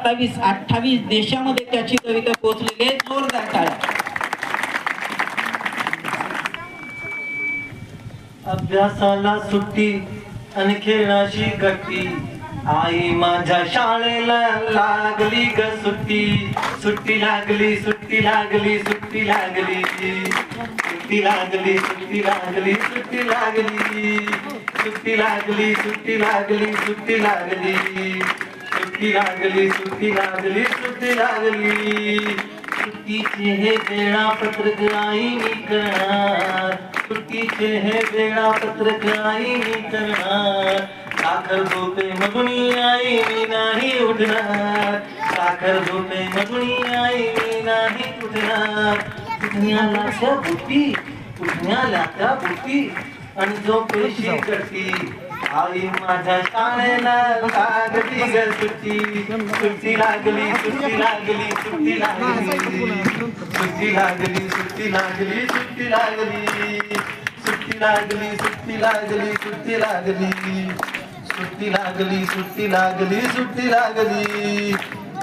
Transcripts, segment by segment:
27-28 देशामध्ये त्याची कविता पोहोचलेली आहे. जोरदार टाळ्या. अभ्यासाला सुट्टी आणि खेळाशी गट्टी, आई माझ्या शाळेला लागली ग सुट्टी. सुट्टी लागली, सुट्टी लागली, सुट्टी लागली, सुट्टी लागली, सुट्टी लागली, सुट्टी लागली, सुट्टी लागली, सुट्टी लागली, सुट्टी लागली, सुट्टी लागली, सुट्टी लागली, सुट्टी लागली. सुट्टीचे हे वेळापत्रक आई मी करणार, सुट्टीचे हे वेळापत्रक आई मी करणार. साखर झोपे मगुणी आई मी नाही उठणार, साखर झोपे मगुणी आई मी नाही उठणार. उठण्याला त्या बुटी, उठण्याला त्या बुटी आणि झोपेशी गट्टी, आई माझ्या शाळेला लागली ग सुट्टी. सुट्टी लागली, सुट्टी लागली, सुट्टी लागली, सुट्टी लागली, सुट्टी लागली, सुट्टी लागली, सुट्टी लागली, सुट्टी लागली, सुट्टी लागली, सुट्टी लागली, सुट्टी लागली, सुट्टी लागली.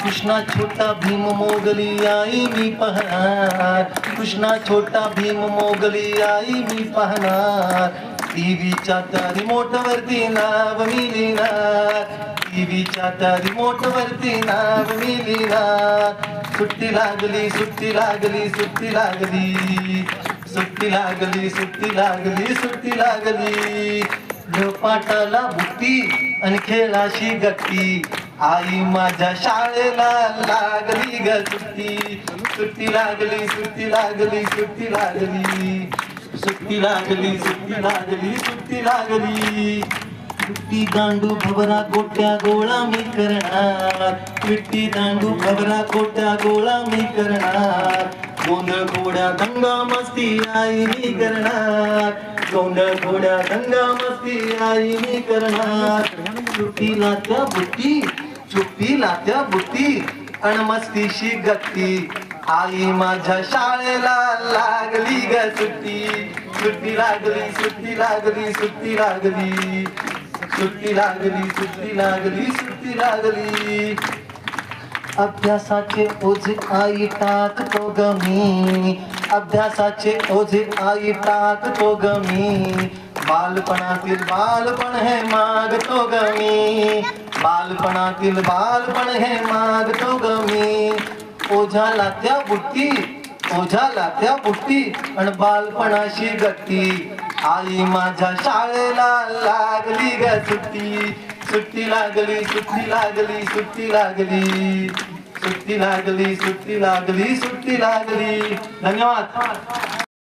कृष्णा छोटा भीम मोगली आई मी पाहणार, कृष्णा छोटा भीम मोगली आई मी पाहणार. टीव्हीच्या त्या रिमोट वरती नाव मी लिहिणार, टीव्हीच्या त्या रिमोट वरती नाव मी लिहिणार. सुट्टी लागली, सुट्टी लागली, सुट्टी लागली, सुट्टी लागली, सुट्टी लागली, सुट्टी लागली. पाटाला बुट्टी आणि खेळाशी गट्टी, आई माझ्या शाळेला लागली ग सुट्टी. सुट्टी लागली, सुट्टी लागली, सुट्टी लागली, सुट्टी लागली, सुट्टी लागली, सुट्टी लागली. विट्टी दांडू भवरा गोट्या गोळा मी करणार, विट्टी दांडू भवरा गोट्या गोळा मी करणार. गोंधळ घोड्या दंगा मस्ती आई मी करणार, गोंधळ घोड्या दंगा मस्ती आई मी करणार. सुट्टीला त्या बुट्टी, सुट्टीला त्या बुट्टी अन मस्तीशी गट्टी, आई माझ्या शाळेला लागली ग सुट्टी. सुट्टी लागली, सुट्टी लागली, सुट्टी लागली, सुट्टी लागली, सुट्टी लागली, सुट्टी लागली. अभ्यासाचे ओझे आई टाकतो ग मी, अभ्यासाचे ओझे आई टाकतो ग मी. बालपणातील बालपण हे मागतो ग मी, बालपणातील बालपण हे मागतो ग मी. ओझाला त्या बुट्टी, ओझाला त्या बुट्टी आणि बालपणाशी गट्टी, आई माझ्या शाळेला लागली ग सुट्टी. सुट्टी लागली, सुट्टी लागली, सुट्टी लागली, सुट्टी लागली, सुट्टी लागली, सुट्टी लागली. धन्यवाद.